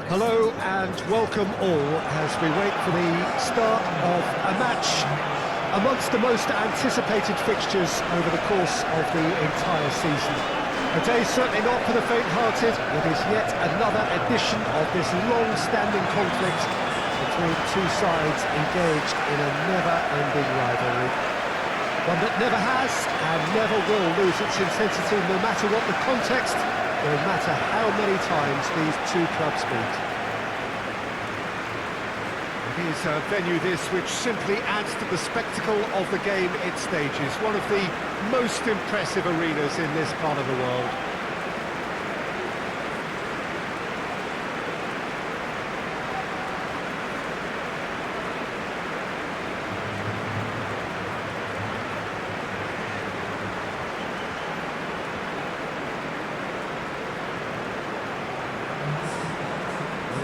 Hello and welcome all as we wait for the start of a match amongst the most anticipated fixtures over the course of the entire season. A day certainly not for the faint-hearted. It is yet another edition of this long-standing conflict between two sides engaged in a never-ending rivalry. One that never has and never will lose its intensity no matter what the context, no matter how many times these two clubs meet. It is a venue this which simply adds to the spectacle of the game it stages, one of the most impressive arenas in this part of the world.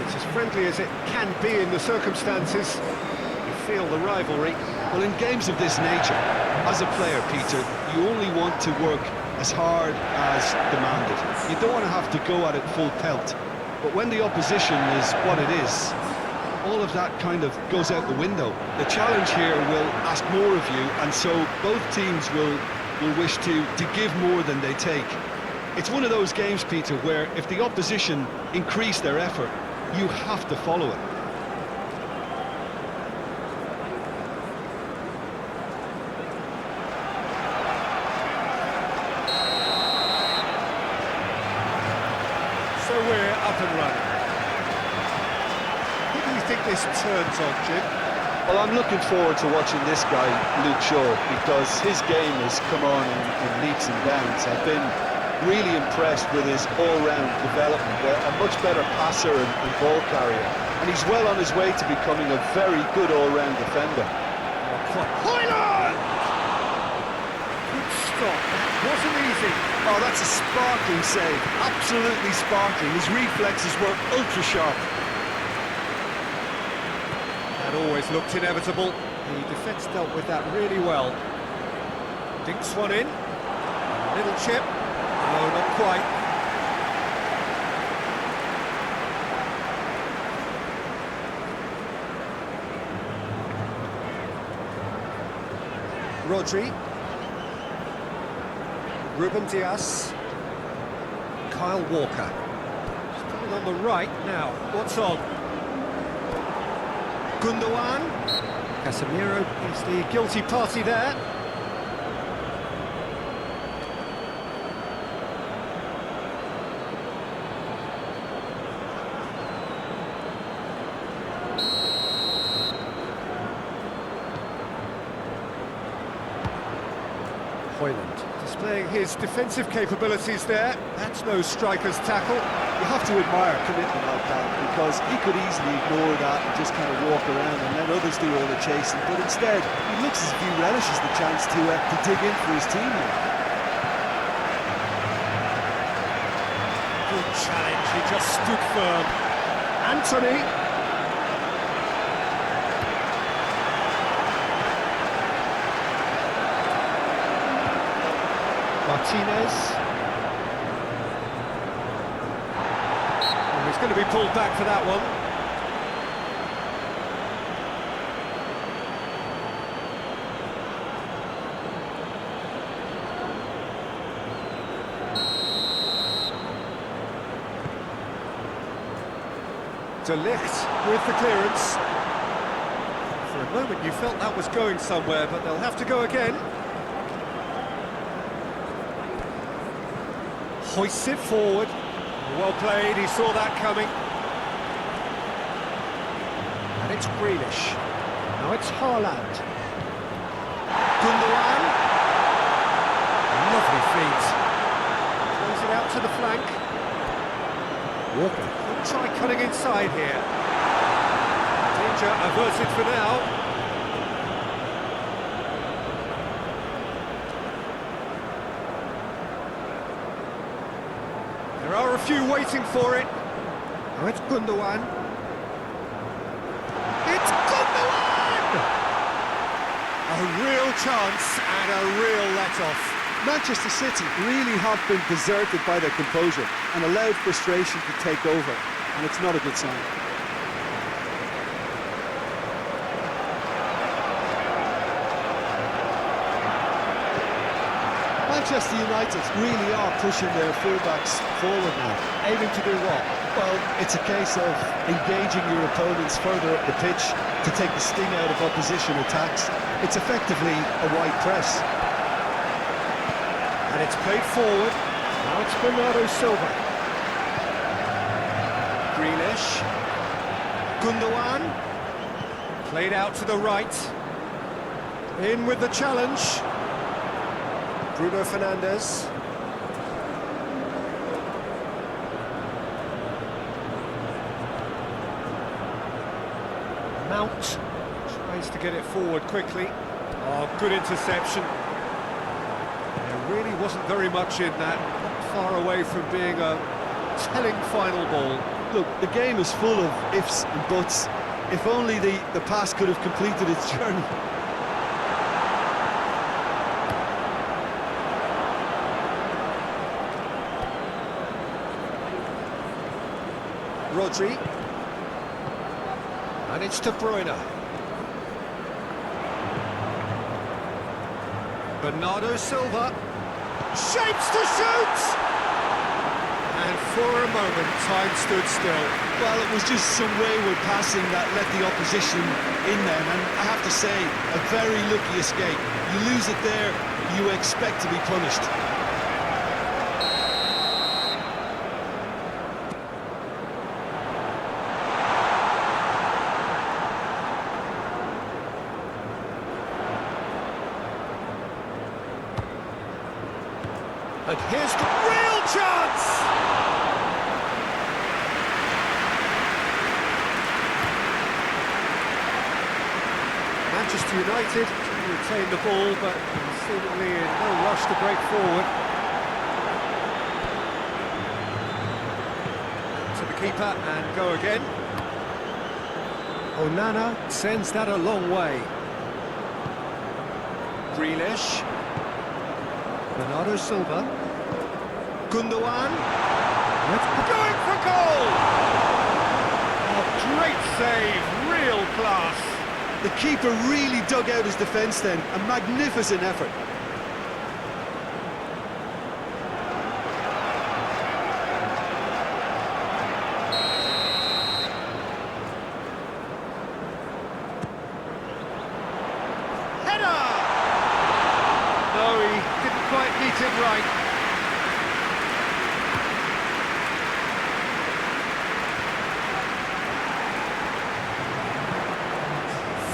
It's as friendly as it can be in the circumstances. You feel the rivalry. Well, in games of this nature, as a player, Peter, you only want to work as hard as demanded. You don't want to have to go at it full pelt. But when the opposition is what it is, all of that kind of goes out the window. The challenge here will ask more of you, and so both teams will wish to give more than they take. It's one of those games, Peter, where if the opposition increase their effort, you have to follow it. So we're up and running. Who do you think this turns on, Jim? Well, I'm looking forward to watching this guy, Luke Shaw, because his game has come on in leaps and bounds. I've been really impressed with his all-round development, a much better passer and ball carrier, and he's well on his way to becoming a very good all-round defender. Hoyland! Good stop, that wasn't easy. Oh, that's a sparkling save, absolutely sparkling. His reflexes were ultra-sharp. That always looked inevitable. The defence dealt with that really well. Dinks one in, little chip. No, not quite. Rodri. Ruben Dias. Kyle Walker. Still on the right now. What's on? Gundogan. Casemiro is the guilty party there. Hoyland displaying his defensive capabilities there. That's no striker's tackle. You have to admire commitment like that, because he could easily ignore that and just kind of walk around and let others do all the chasing, but instead he looks as if he relishes the chance to dig in for his team here. Good challenge, he just stood firm. Anthony. Martinez. Oh, he's going to be pulled back for that one. De Ligt with the clearance. For a moment you felt that was going somewhere, but they'll have to go again. Hoists it forward. Well played, he saw that coming. And it's Grealish. Now it's Haaland. Gundogan. Lovely feet. Throws it out to the flank. Walker. He'll try cutting inside here. Danger averted for now. There are a few waiting for it. Now it's Gundogan. It's Gundogan! A real chance and a real let-off. Manchester City really have been deserted by their composure and allowed frustration to take over. and it's not a good sign. Manchester United really are pushing their fullbacks forward now. Aiming to do what? Well, it's a case of engaging your opponents further up the pitch to take the sting out of opposition attacks. It's effectively a wide press. And it's played forward. Now it's Bernardo Silva. Grealish. Gundogan. Played out to the right. In with the challenge. Bruno Fernandes. Mount tries to get it forward quickly. Oh, good interception. There really wasn't very much in that. Not far away from being a telling final ball. Look, the game is full of ifs and buts. If only the pass could have completed its journey. Rodri. And it's De Bruyne. Bernardo Silva. Shapes to shoot! And for a moment, time stood still. Well, it was just some wayward passing that let the opposition in then, and I have to say, a very lucky escape. You lose it there, you expect to be punished. And here's the real chance! Manchester United retain the ball, but seemingly in no rush to break forward. To the keeper and go again. Onana sends that a long way. Grealish. Bernardo Silva. Gundogan. Going for goal! A great save, real class. The keeper really dug out his defence then, a magnificent effort. Header! No, he didn't quite meet it right.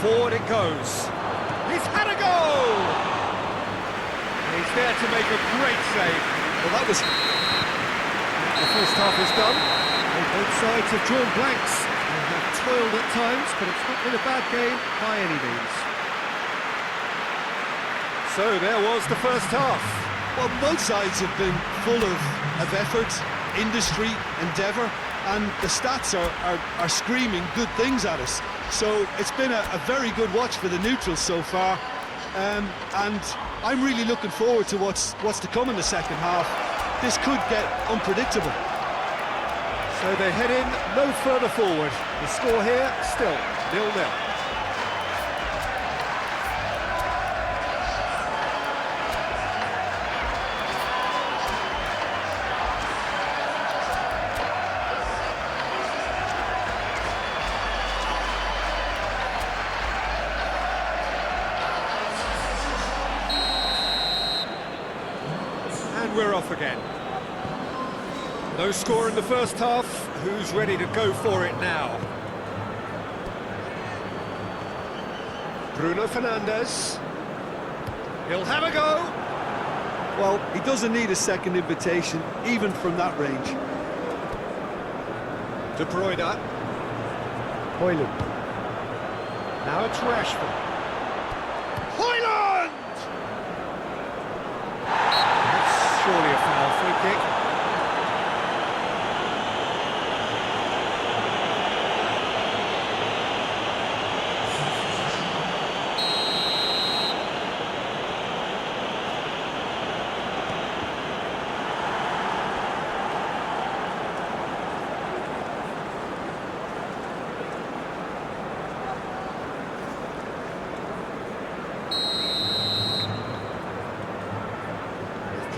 Forward it goes. He's had a goal! And he's there to make a great save. Well, that was... The first half is done. And both sides have drawn blanks. They have toiled at times, but it's not been a bad game by any means. So there was the first half. Well, both sides have been full of effort, industry, endeavour, and the stats are screaming good things at us. So it's been a very good watch for the neutrals so far, and I'm really looking forward to what's to come in the second half. This could get unpredictable. So they head in no further forward. The score here still 0-0. And we're off again. No score in the first half. Who's ready to go for it now? Bruno Fernandes. He'll have a go. Well, he doesn't need a second invitation, even from that range. De Bruyne. Højlund. Now it's Rashford. Højlund! That's surely a foul. Free kick.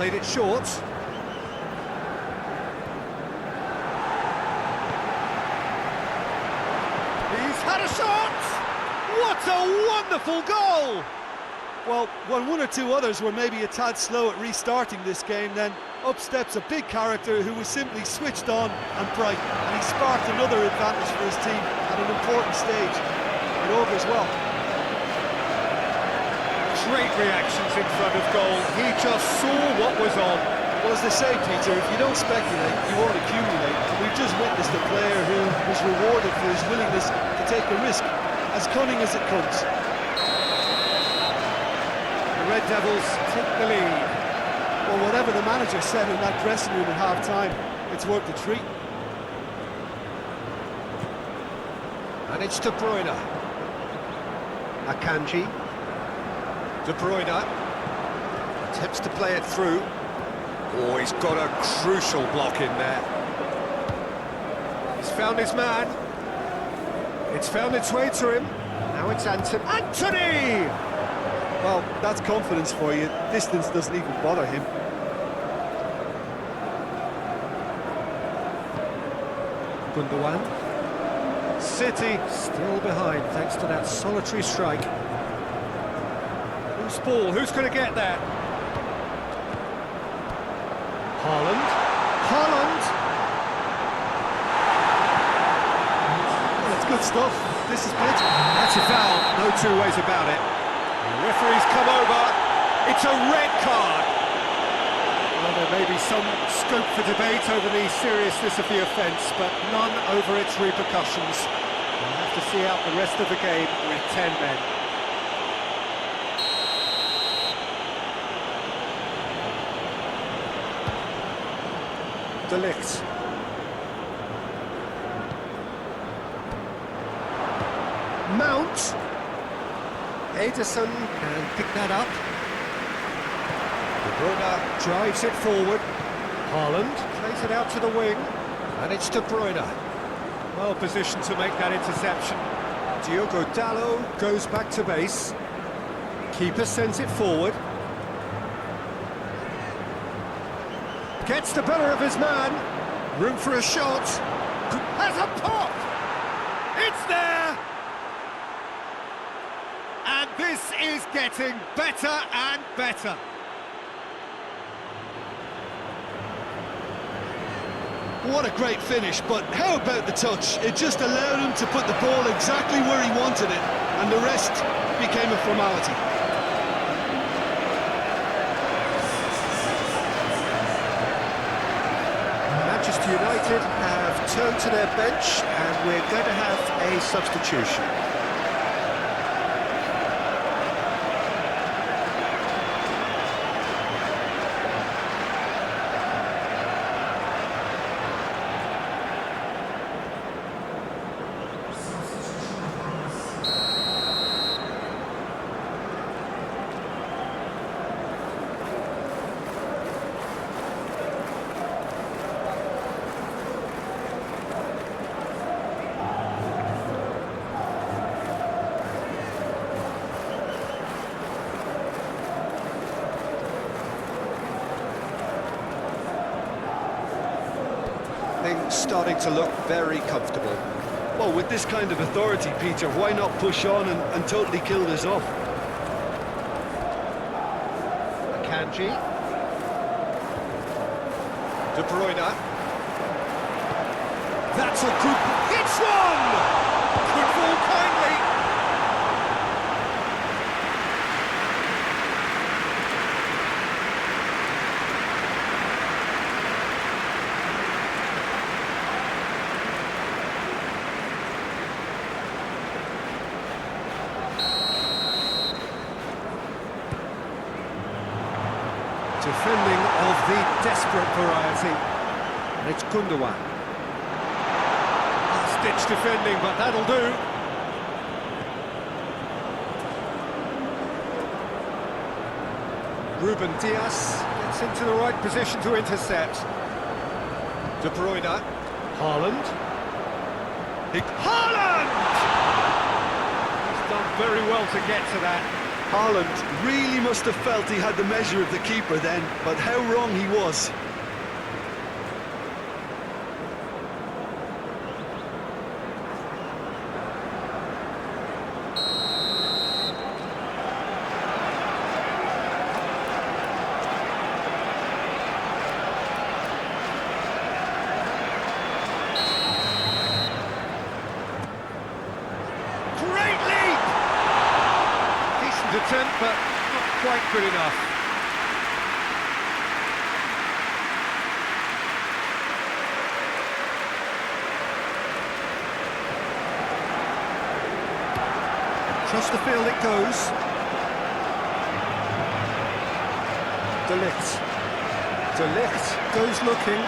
Played it short. He's had a shot! What a wonderful goal! Well, when one or two others were maybe a tad slow at restarting this game, then up steps a big character who was simply switched on and bright, and he sparked another advantage for his team at an important stage. It augurs well. Great reactions in front of goal. He just saw what was on. Well, as they say, Peter, if you don't speculate, you won't accumulate. And we've just witnessed a player who was rewarded for his willingness to take a risk, as cunning as it comes. The Red Devils take the lead. Well, whatever the manager said in that dressing room at half-time, it's worth the treat. And it's De Bruyne. Akanji. De Bruyne attempts to play it through. Oh, he's got a crucial block in there. He's found his man. It's found its way to him. Now it's Anthony! Well, that's confidence for you. Distance doesn't even bother him. Gundogan. City still behind thanks to that solitary strike. Who's ball? Who's going to get that? Haaland. Well, that's good stuff. This is good. That's a foul, no two ways about it. The referee's come over. It's a red card. Well, there may be some scope for debate over the seriousness of the offence, but none over its repercussions. We'll have to see out the rest of the game with 10 men. De Ligt. Mount. Ederson can pick that up. De Bruyne drives it forward. Haaland plays it out to the wing. And it's De Bruyne. Well positioned to make that interception. Diogo Dalot goes back to base. Keeper sends it forward. Gets the better of his man. Room for a shot. Has a pop! It's there! And this is getting better and better. What a great finish, but how about the touch? It just allowed him to put the ball exactly where he wanted it, and the rest became a formality. Manchester United have turned to their bench, and we're going to have a substitution. Starting to look very comfortable. Well, with this kind of authority, Peter, why not push on and totally kill this off? Akanji. De Bruyne. That's a good... It's one! Good ball kindly. Defending of the desperate variety. And it's Gundogan. Stitch defending, but that'll do. Ruben Dias gets into the right position to intercept. De Bruyne. Haaland. Haaland! He's done very well to get to that. Haaland really must have felt he had the measure of the keeper then, but how wrong he was. Attempt, but not quite good enough. Across the field it goes. De Ligt goes looking.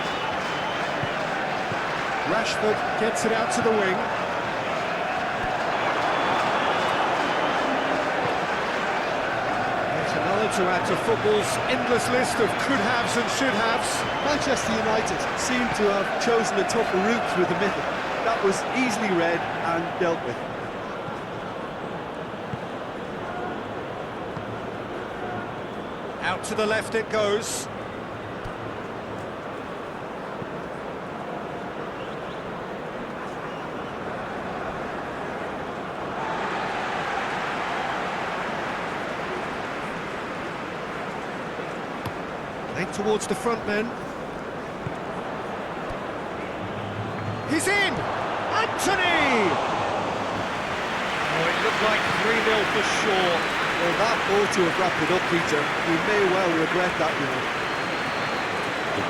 Rashford gets it out to the wing. To add to football's endless list of could-haves and should-haves. Manchester United seem to have chosen a tougher route through the middle. That was easily read and dealt with. Out to the left it goes. Towards the front men. He's in! Anthony! Oh, it looked like 3-0 for sure. Well, that ought to have wrapped it up, Peter. We may well regret that, you know.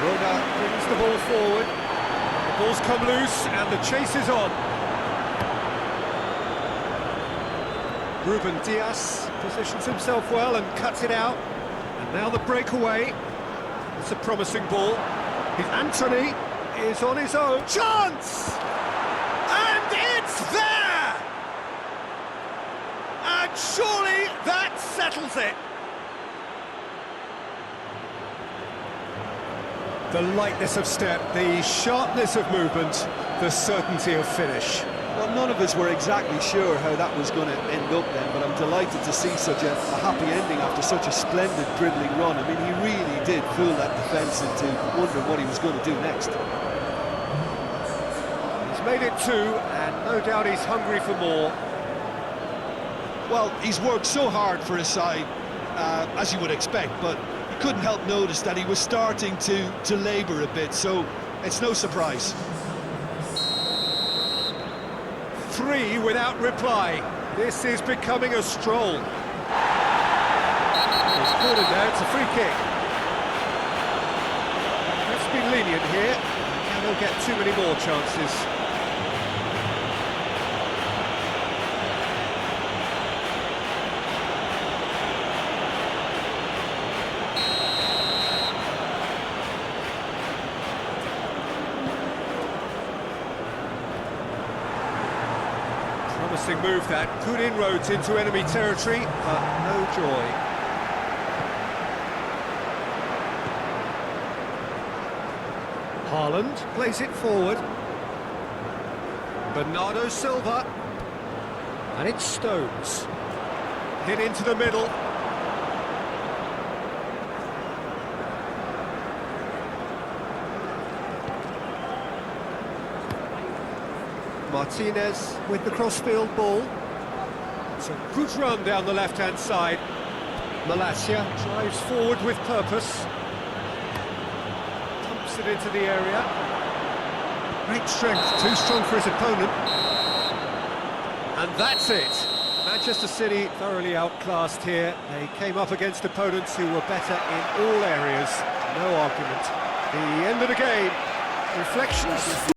Broga brings the ball forward. The ball's come loose and the chase is on. Ruben Dias positions himself well and cuts it out. And now the breakaway. It's a promising ball. Anthony is on his own. Chance! And it's there! And surely that settles it. The lightness of step, the sharpness of movement, the certainty of finish. Well, none of us were exactly sure how that was going to end up then, but I'm delighted to see such a happy ending after such a splendid dribbling run. I mean, he really did fool that defence into wondering what he was going to do next. He's made it 2, and no doubt he's hungry for more. Well, he's worked so hard for his side, as you would expect, but you couldn't help notice that he was starting to labour a bit, so it's no surprise. 3 without reply. This is becoming a stroll. He's cornered there, it's a free kick. Let's be lenient here, and they'll get too many more chances. Promising move that, good inroads into enemy territory, but no joy. Haaland plays it forward. Bernardo Silva. And it's Stones. Hit into the middle. Martinez with the crossfield ball. It's a good run down the left-hand side. Malacia drives forward with purpose. Pumps it into the area. Great strength, too strong for his opponent. And that's it. Manchester City thoroughly outclassed here. They came up against opponents who were better in all areas. No argument. The end of the game. Reflections.